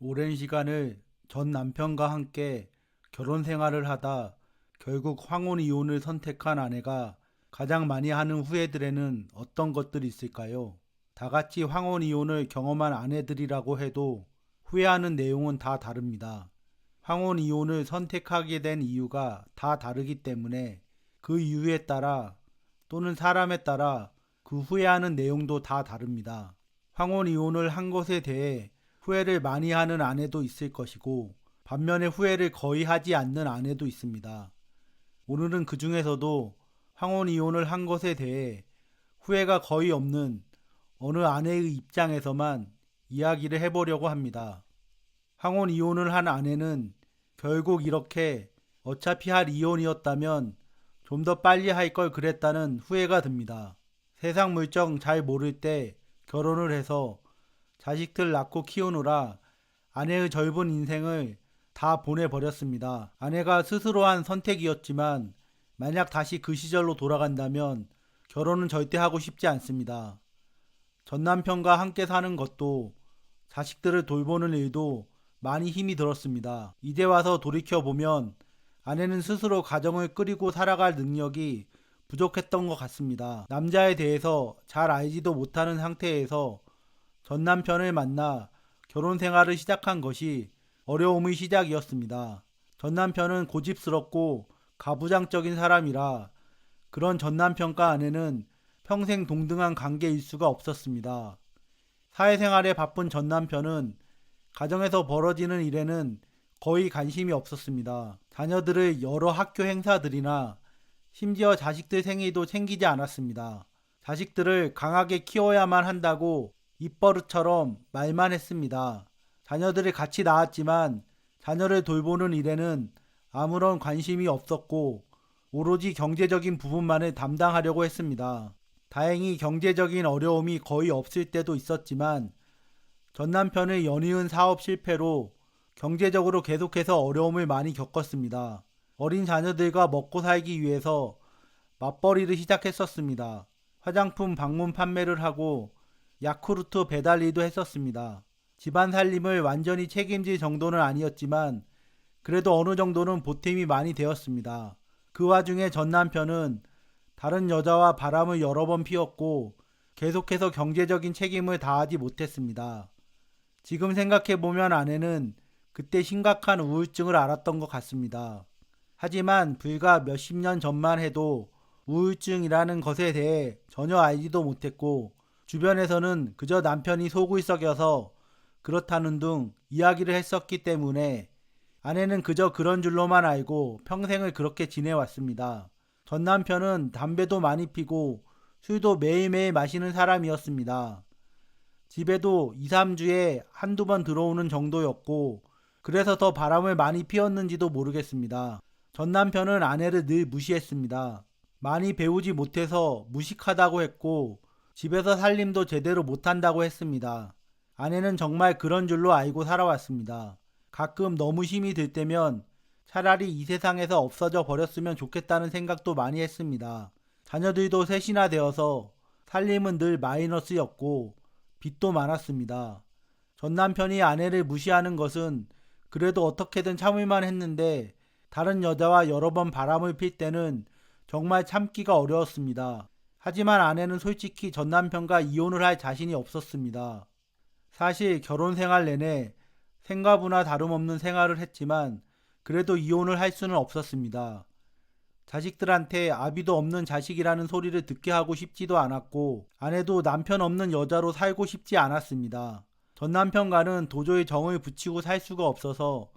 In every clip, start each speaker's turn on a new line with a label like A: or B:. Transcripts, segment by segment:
A: 오랜 시간을 전 남편과 함께 결혼 생활을 하다 결국 황혼 이혼을 선택한 아내가 가장 많이 하는 후회들에는 어떤 것들이 있을까요? 다 같이 황혼 이혼을 경험한 아내들이라고 해도 후회하는 내용은 다 다릅니다. 황혼 이혼을 선택하게 된 이유가 다 다르기 때문에 그 이유에 따라 또는 사람에 따라 그 후회하는 내용도 다 다릅니다. 황혼 이혼을 한 것에 대해 후회를 많이 하는 아내도 있을 것이고 반면에 후회를 거의 하지 않는 아내도 있습니다. 오늘은 그 중에서도 황혼 이혼을 한 것에 대해 후회가 거의 없는 어느 아내의 입장에서만 이야기를 해보려고 합니다. 황혼 이혼을 한 아내는 결국 이렇게 어차피 할 이혼이었다면 좀 더 빨리 할 걸 그랬다는 후회가 듭니다. 세상 물정 잘 모를 때 결혼을 해서 자식들 낳고 키우느라 아내의 젊은 인생을 다 보내버렸습니다. 아내가 스스로 한 선택이었지만 만약 다시 그 시절로 돌아간다면 결혼은 절대 하고 싶지 않습니다. 전 남편과 함께 사는 것도 자식들을 돌보는 일도 많이 힘이 들었습니다. 이제 와서 돌이켜보면 아내는 스스로 가정을 꾸리고 살아갈 능력이 부족했던 것 같습니다. 남자에 대해서 잘 알지도 못하는 상태에서 전 남편을 만나 결혼 생활을 시작한 것이 어려움의 시작이었습니다. 전 남편은 고집스럽고 가부장적인 사람이라 그런 전 남편과 아내는 평생 동등한 관계일 수가 없었습니다. 사회생활에 바쁜 전 남편은 가정에서 벌어지는 일에는 거의 관심이 없었습니다. 자녀들을 여러 학교 행사들이나 심지어 자식들 생일도 챙기지 않았습니다. 자식들을 강하게 키워야만 한다고 입버릇처럼 말만 했습니다. 자녀들을 같이 낳았지만 자녀를 돌보는 일에는 아무런 관심이 없었고 오로지 경제적인 부분만을 담당하려고 했습니다. 다행히 경제적인 어려움이 거의 없을 때도 있었지만 전 남편의 연이은 사업 실패로 경제적으로 계속해서 어려움을 많이 겪었습니다. 어린 자녀들과 먹고 살기 위해서 맞벌이를 시작했었습니다. 화장품 방문 판매를 하고 야쿠르트 배달 일도 했었습니다. 집안 살림을 완전히 책임질 정도는 아니었지만 그래도 어느 정도는 보탬이 많이 되었습니다. 그 와중에 전 남편은 다른 여자와 바람을 여러 번 피웠고 계속해서 경제적인 책임을 다하지 못했습니다. 지금 생각해보면 아내는 그때 심각한 우울증을 앓았던 것 같습니다. 하지만 불과 몇십 년 전만 해도 우울증이라는 것에 대해 전혀 알지도 못했고 주변에서는 그저 남편이 속을 썩여서 그렇다는 등 이야기를 했었기 때문에 아내는 그저 그런 줄로만 알고 평생을 그렇게 지내왔습니다. 전 남편은 담배도 많이 피고 술도 매일매일 마시는 사람이었습니다. 집에도 2, 3주에 한두 번 들어오는 정도였고 그래서 더 바람을 많이 피웠는지도 모르겠습니다. 전 남편은 아내를 늘 무시했습니다. 많이 배우지 못해서 무식하다고 했고 집에서 살림도 제대로 못한다고 했습니다. 아내는 정말 그런 줄로 알고 살아왔습니다. 가끔 너무 힘이 들 때면 차라리 이 세상에서 없어져 버렸으면 좋겠다는 생각도 많이 했습니다. 자녀들도 셋이나 되어서 살림은 늘 마이너스였고 빚도 많았습니다. 전 남편이 아내를 무시하는 것은 그래도 어떻게든 참을만 했는데 다른 여자와 여러 번 바람을 필 때는 정말 참기가 어려웠습니다. 하지만 아내는 솔직히 전 남편과 이혼을 할 자신이 없었습니다. 사실 결혼 생활 내내 생가부나 다름없는 생활을 했지만 그래도 이혼을 할 수는 없었습니다. 자식들한테 아비도 없는 자식이라는 소리를 듣게 하고 싶지도 않았고 아내도 남편 없는 여자로 살고 싶지 않았습니다. 전 남편과는 도저히 정을 붙이고 살 수가 없어서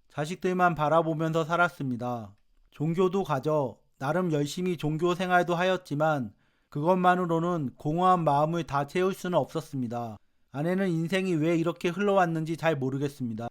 A: 자식들만 바라보면서 살았습니다. 종교도 가져 나름 열심히 종교 생활도 하였지만 그것만으로는 공허한 마음을 다 채울 수는 없었습니다. 아내는 인생이 왜 이렇게 흘러왔는지 잘 모르겠습니다.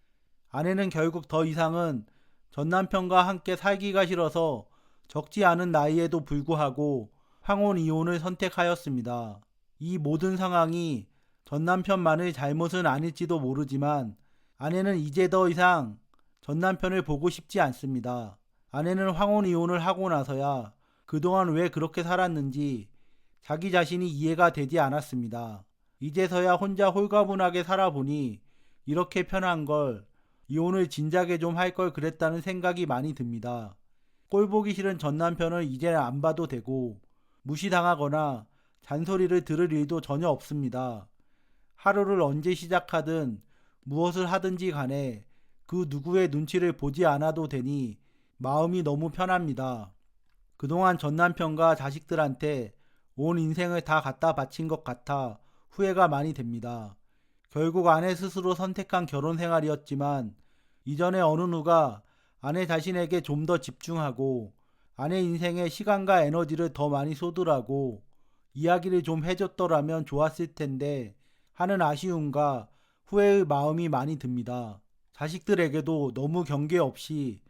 A: 아내는 결국 더 이상은 전 남편과 함께 살기가 싫어서 적지 않은 나이에도 불구하고 황혼 이혼을 선택하였습니다. 이 모든 상황이 전 남편만의 잘못은 아닐지도 모르지만 아내는 이제 더 이상 전 남편을 보고 싶지 않습니다. 아내는 황혼 이혼을 하고 나서야 그동안 왜 그렇게 살았는지 자기 자신이 이해가 되지 않았습니다. 이제서야 혼자 홀가분하게 살아보니 이렇게 편한 걸 이혼을 진작에 좀 할 걸 그랬다는 생각이 많이 듭니다. 꼴 보기 싫은 전 남편을 이제는 안 봐도 되고 무시당하거나 잔소리를 들을 일도 전혀 없습니다. 하루를 언제 시작하든 무엇을 하든지 간에 그 누구의 눈치를 보지 않아도 되니 마음이 너무 편합니다. 그동안 전 남편과 자식들한테 온 인생을 다 갖다 바친 것 같아 후회가 많이 됩니다. 결국 아내 스스로 선택한 결혼 생활이었지만 이전에 어느 누가 아내 자신에게 좀 더 집중하고 아내 인생에 시간과 에너지를 더 많이 쏟으라고 이야기를 좀 해줬더라면 좋았을 텐데 하는 아쉬움과 후회의 마음이 많이 듭니다. 자식들에게도 너무 경계 없이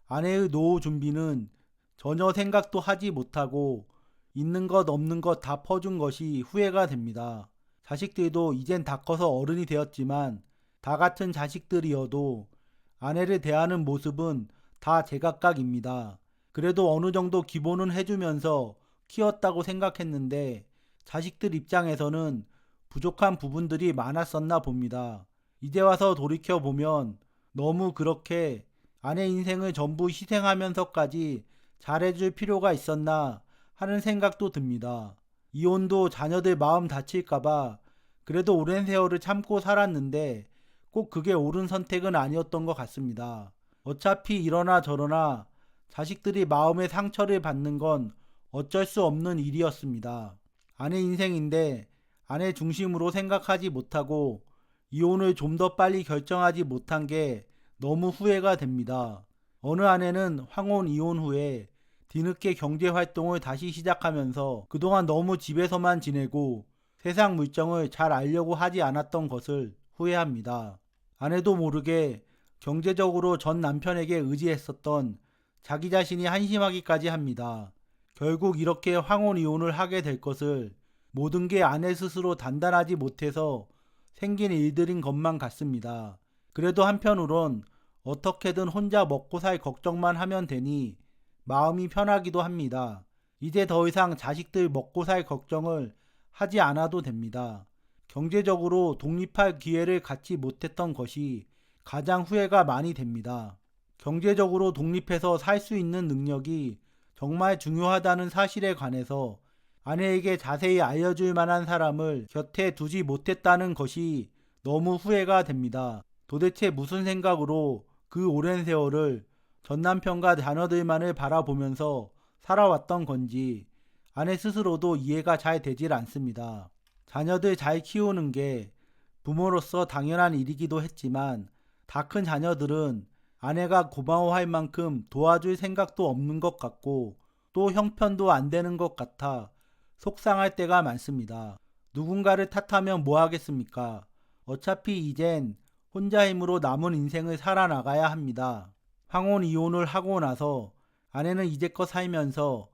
A: 아내의 노후 준비는 전혀 생각도 하지 못하고 있는 것 없는 것 다 퍼준 것이 후회가 됩니다. 자식들도 이젠 다 커서 어른이 되었지만 다 같은 자식들이어도 아내를 대하는 모습은 다 제각각입니다. 그래도 어느 정도 기본은 해주면서 키웠다고 생각했는데 자식들 입장에서는 부족한 부분들이 많았었나 봅니다. 이제 와서 돌이켜보면 너무 그렇게 아내 인생을 전부 희생하면서까지 잘해줄 필요가 있었나 하는 생각도 듭니다. 이혼도 자녀들 마음 다칠까봐 그래도 오랜 세월을 참고 살았는데 꼭 그게 옳은 선택은 아니었던 것 같습니다. 어차피 이러나 저러나 자식들이 마음의 상처를 받는 건 어쩔 수 없는 일이었습니다. 아내 인생인데 아내 중심으로 생각하지 못하고 이혼을 좀 더 빨리 결정하지 못한 게 너무 후회가 됩니다. 어느 아내는 황혼 이혼 후에 뒤늦게 경제 활동을 다시 시작하면서 그동안 너무 집에서만 지내고 세상 물정을 잘 알려고 하지 않았던 것을 후회합니다. 아내도 모르게 경제적으로 전 남편에게 의지했었던 자기 자신이 한심하기까지 합니다. 결국 이렇게 황혼 이혼을 하게 될 것을 모든 게 아내 스스로 단단하지 못해서 생긴 일들인 것만 같습니다. 그래도 한편으론 어떻게든 혼자 먹고 살 걱정만 하면 되니 마음이 편하기도 합니다. 이제 더 이상 자식들 먹고 살 걱정을 하지 않아도 됩니다. 경제적으로 독립할 기회를 갖지 못했던 것이 가장 후회가 많이 됩니다. 경제적으로 독립해서 살 수 있는 능력이 정말 중요하다는 사실에 관해서 아내에게 자세히 알려줄 만한 사람을 곁에 두지 못했다는 것이 너무 후회가 됩니다. 도대체 무슨 생각으로 그 오랜 세월을 전 남편과 자녀들만을 바라보면서 살아왔던 건지 아내 스스로도 이해가 잘 되질 않습니다. 자녀들 잘 키우는 게 부모로서 당연한 일이기도 했지만 다 큰 자녀들은 아내가 고마워할 만큼 도와줄 생각도 없는 것 같고 또 형편도 안 되는 것 같아 속상할 때가 많습니다. 누군가를 탓하면 뭐 하겠습니까? 어차피 이젠 혼자 힘으로 남은 인생을 살아나가야 합니다. 황혼 이혼을 하고 나서 아내는 이제껏 살면서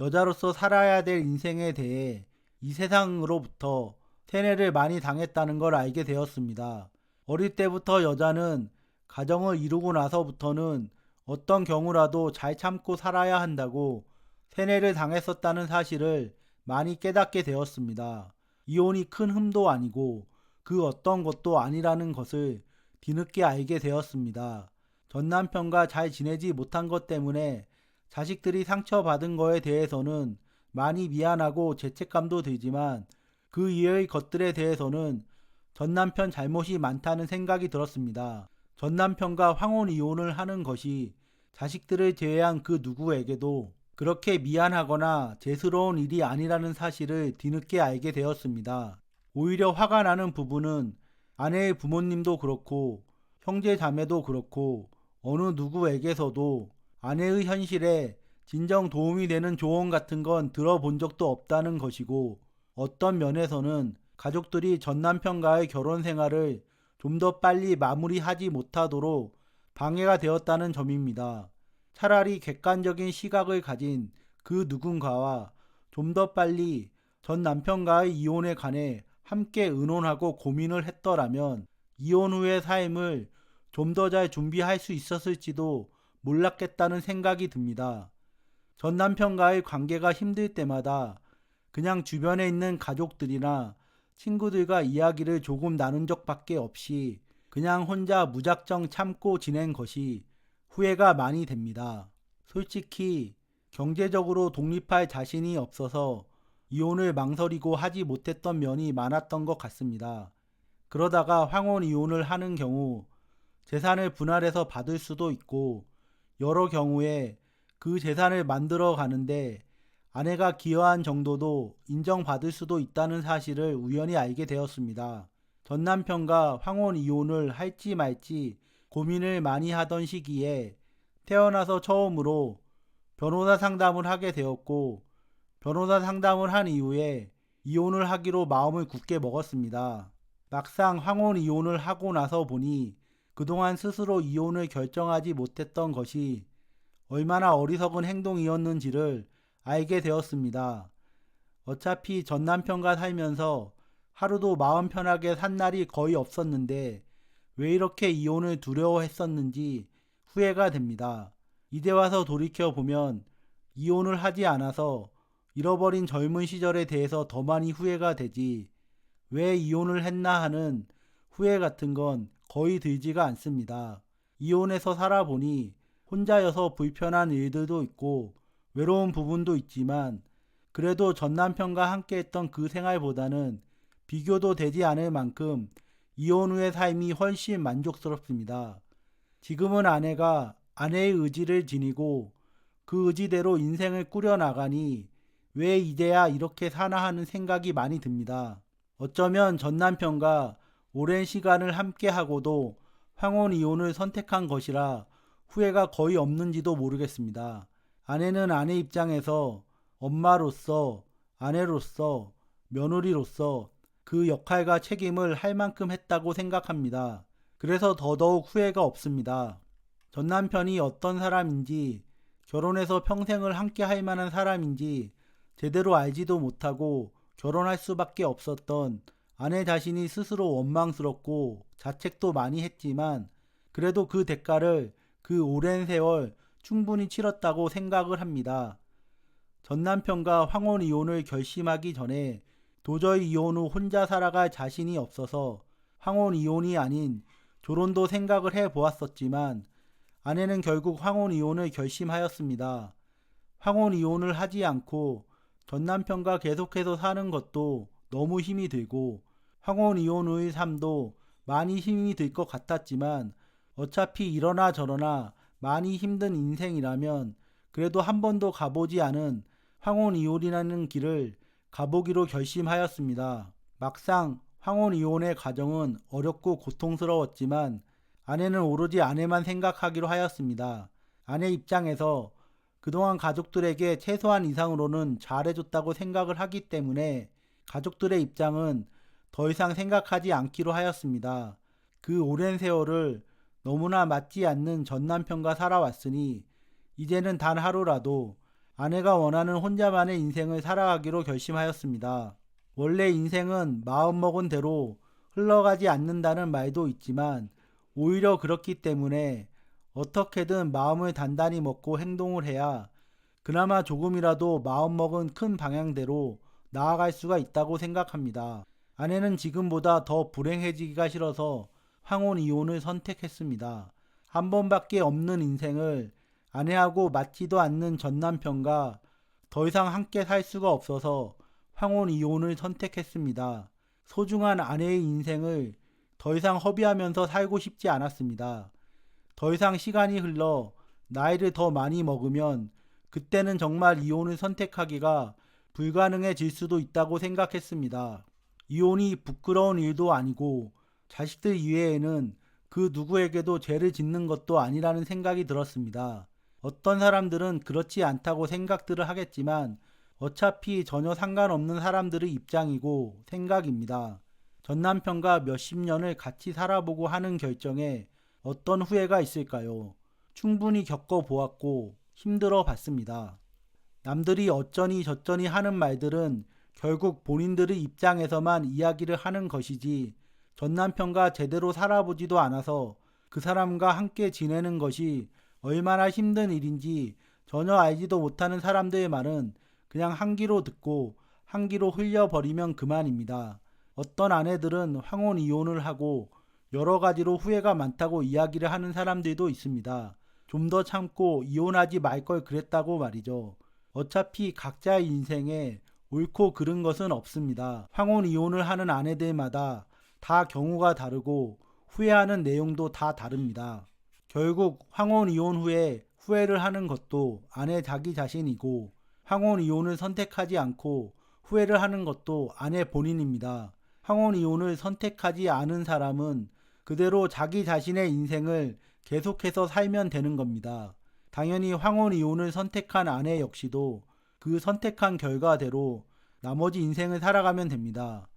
A: 여자로서 살아야 될 인생에 대해 이 세상으로부터 세뇌를 많이 당했다는 걸 알게 되었습니다. 어릴 때부터 여자는 가정을 이루고 나서부터는 어떤 경우라도 잘 참고 살아야 한다고 세뇌를 당했었다는 사실을 많이 깨닫게 되었습니다. 이혼이 큰 흠도 아니고 그 어떤 것도 아니라는 것을 뒤늦게 알게 되었습니다. 전 남편과 잘 지내지 못한 것 때문에 자식들이 상처받은 거에 대해서는 많이 미안하고 죄책감도 들지만 그 이외의 것들에 대해서는 전 남편 잘못이 많다는 생각이 들었습니다. 전 남편과 황혼 이혼을 하는 것이 자식들을 제외한 그 누구에게도 그렇게 미안하거나 죄스러운 일이 아니라는 사실을 뒤늦게 알게 되었습니다. 오히려 화가 나는 부분은 아내의 부모님도 그렇고 형제 자매도 그렇고 어느 누구에게서도 아내의 현실에 진정 도움이 되는 조언 같은 건 들어본 적도 없다는 것이고 어떤 면에서는 가족들이 전 남편과의 결혼 생활을 좀 더 빨리 마무리하지 못하도록 방해가 되었다는 점입니다. 차라리 객관적인 시각을 가진 그 누군가와 좀 더 빨리 전 남편과의 이혼에 관해 함께 의논하고 고민을 했더라면 이혼 후의 삶을 좀 더 잘 준비할 수 있었을지도 몰랐겠다는 생각이 듭니다. 전 남편과의 관계가 힘들 때마다 그냥 주변에 있는 가족들이나 친구들과 이야기를 조금 나눈 적밖에 없이 그냥 혼자 무작정 참고 지낸 것이 후회가 많이 됩니다. 솔직히 경제적으로 독립할 자신이 없어서 이혼을 망설이고 하지 못했던 면이 많았던 것 같습니다. 그러다가 황혼 이혼을 하는 경우 재산을 분할해서 받을 수도 있고 여러 경우에 그 재산을 만들어 가는데 아내가 기여한 정도도 인정받을 수도 있다는 사실을 우연히 알게 되었습니다. 전 남편과 황혼 이혼을 할지 말지 고민을 많이 하던 시기에 태어나서 처음으로 변호사 상담을 하게 되었고 변호사 상담을 한 이후에 이혼을 하기로 마음을 굳게 먹었습니다. 막상 황혼 이혼을 하고 나서 보니 그동안 스스로 이혼을 결정하지 못했던 것이 얼마나 어리석은 행동이었는지를 알게 되었습니다. 어차피 전 남편과 살면서 하루도 마음 편하게 산 날이 거의 없었는데 왜 이렇게 이혼을 두려워했었는지 후회가 됩니다. 이제 와서 돌이켜보면 이혼을 하지 않아서 잃어버린 젊은 시절에 대해서 더 많이 후회가 되지 왜 이혼을 했나 하는 후회 같은 건 거의 들지가 않습니다. 이혼해서 살아보니 혼자여서 불편한 일들도 있고 외로운 부분도 있지만 그래도 전 남편과 함께 했던 그 생활보다는 비교도 되지 않을 만큼 이혼 후의 삶이 훨씬 만족스럽습니다. 지금은 아내가 아내의 의지를 지니고 그 의지대로 인생을 꾸려나가니 왜 이제야 이렇게 사나 하는 생각이 많이 듭니다. 어쩌면 전 남편과 오랜 시간을 함께하고도 황혼 이혼을 선택한 것이라 후회가 거의 없는지도 모르겠습니다. 아내는 아내 입장에서 엄마로서, 아내로서, 며느리로서 그 역할과 책임을 할 만큼 했다고 생각합니다. 그래서 더더욱 후회가 없습니다. 전 남편이 어떤 사람인지, 결혼해서 평생을 함께 할 만한 사람인지 제대로 알지도 못하고 결혼할 수밖에 없었던 아내 자신이 스스로 원망스럽고 자책도 많이 했지만 그래도 그 대가를 그 오랜 세월 충분히 치렀다고 생각을 합니다. 전 남편과 황혼 이혼을 결심하기 전에 도저히 이혼 후 혼자 살아갈 자신이 없어서 황혼 이혼이 아닌 결혼도 생각을 해 보았었지만 아내는 결국 황혼 이혼을 결심하였습니다. 황혼 이혼을 하지 않고 전 남편과 계속해서 사는 것도 너무 힘이 들고 황혼 이혼 후의 삶도 많이 힘이 들 것 같았지만 어차피 이러나 저러나 많이 힘든 인생이라면 그래도 한 번도 가보지 않은 황혼 이혼이라는 길을 가보기로 결심하였습니다. 막상 황혼 이혼의 과정은 어렵고 고통스러웠지만 아내는 오로지 아내만 생각하기로 하였습니다. 아내 입장에서 그동안 가족들에게 최소한 이상으로는 잘해줬다고 생각을 하기 때문에 가족들의 입장은 더 이상 생각하지 않기로 하였습니다. 그 오랜 세월을 너무나 맞지 않는 전 남편과 살아왔으니 이제는 단 하루라도 아내가 원하는 혼자만의 인생을 살아가기로 결심하였습니다. 원래 인생은 마음먹은 대로 흘러가지 않는다는 말도 있지만 오히려 그렇기 때문에 어떻게든 마음을 단단히 먹고 행동을 해야 그나마 조금이라도 마음먹은 큰 방향대로 나아갈 수가 있다고 생각합니다. 아내는 지금보다 더 불행해지기가 싫어서 황혼 이혼을 선택했습니다. 한 번밖에 없는 인생을 아내하고 맞지도 않는 전 남편과 더 이상 함께 살 수가 없어서 황혼 이혼을 선택했습니다. 소중한 아내의 인생을 더 이상 허비하면서 살고 싶지 않았습니다. 더 이상 시간이 흘러 나이를 더 많이 먹으면 그때는 정말 이혼을 선택하기가 불가능해질 수도 있다고 생각했습니다. 이혼이 부끄러운 일도 아니고 자식들 이외에는 그 누구에게도 죄를 짓는 것도 아니라는 생각이 들었습니다. 어떤 사람들은 그렇지 않다고 생각들을 하겠지만 어차피 전혀 상관없는 사람들의 입장이고 생각입니다. 전 남편과 몇십 년을 같이 살아보고 하는 결정에 어떤 후회가 있을까요? 충분히 겪어보았고 힘들어 봤습니다. 남들이 어쩌니 저쩌니 하는 말들은 결국 본인들의 입장에서만 이야기를 하는 것이지 전 남편과 제대로 살아보지도 않아서 그 사람과 함께 지내는 것이 얼마나 힘든 일인지 전혀 알지도 못하는 사람들의 말은 그냥 한 귀로 듣고 한 귀로 흘려버리면 그만입니다. 어떤 아내들은 황혼 이혼을 하고 여러 가지로 후회가 많다고 이야기를 하는 사람들도 있습니다. 좀 더 참고 이혼하지 말 걸 그랬다고 말이죠. 어차피 각자의 인생에 옳고 그른 것은 없습니다. 황혼 이혼을 하는 아내들마다 다 경우가 다르고 후회하는 내용도 다 다릅니다. 결국 황혼 이혼 후에 후회를 하는 것도 아내 자기 자신이고 황혼 이혼을 선택하지 않고 후회를 하는 것도 아내 본인입니다. 황혼 이혼을 선택하지 않은 사람은 그대로 자기 자신의 인생을 계속해서 살면 되는 겁니다. 당연히 황혼 이혼을 선택한 아내 역시도 그 선택한 결과대로 나머지 인생을 살아가면 됩니다.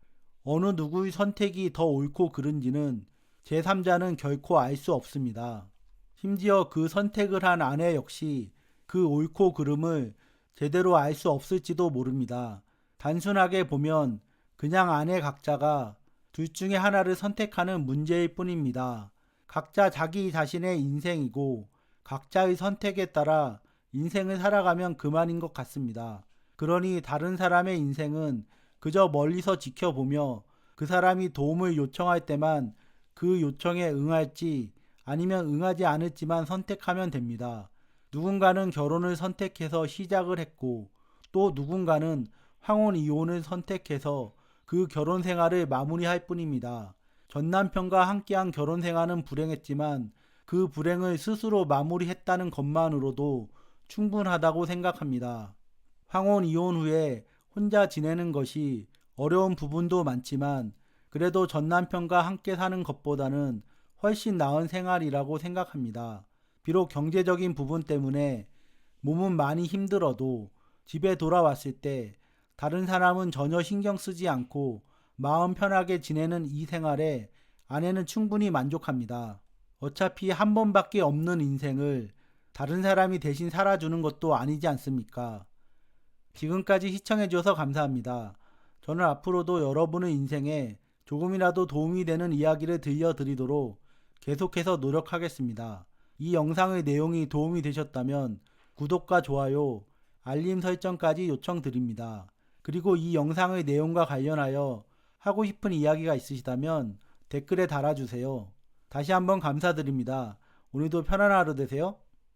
A: 어느 누구의 선택이 더 옳고 그른지는 제3자는 결코 알 수 없습니다. 심지어 그 선택을 한 아내 역시 그 옳고 그름을 제대로 알 수 없을지도 모릅니다. 단순하게 보면 그냥 아내 각자가 둘 중에 하나를 선택하는 문제일 뿐입니다. 각자 자기 자신의 인생이고 각자의 선택에 따라 인생을 살아가면 그만인 것 같습니다. 그러니 다른 사람의 인생은 그저 멀리서 지켜보며 그 사람이 도움을 요청할 때만 그 요청에 응할지 아니면 응하지 않을지만 선택하면 됩니다. 누군가는 결혼을 선택해서 시작을 했고 또 누군가는 황혼 이혼을 선택해서 그 결혼 생활을 마무리할 뿐입니다. 전 남편과 함께한 결혼 생활은 불행했지만 그 불행을 스스로 마무리했다는 것만으로도 충분하다고 생각합니다. 황혼 이혼 후에 혼자 지내는 것이 어려운 부분도 많지만 그래도 전 남편과 함께 사는 것보다는 훨씬 나은 생활이라고 생각합니다. 비록 경제적인 부분 때문에 몸은 많이 힘들어도 집에 돌아왔을 때 다른 사람은 전혀 신경 쓰지 않고 마음 편하게 지내는 이 생활에 아내는 충분히 만족합니다. 어차피 한 번밖에 없는 인생을 다른 사람이 대신 살아주는 것도 아니지 않습니까? 지금까지 시청해주셔서 감사합니다. 저는 앞으로도 여러분의 인생에 조금이라도 도움이 되는 이야기를 들려드리도록 계속해서 노력하겠습니다. 이 영상의 내용이 도움이 되셨다면 구독과 좋아요, 알림 설정까지 요청드립니다. 그리고 이 영상의 내용과 관련하여 하고 싶은 이야기가 있으시다면 댓글에 달아주세요. 다시 한번 감사드립니다. 오늘도 편안한 하루 되세요.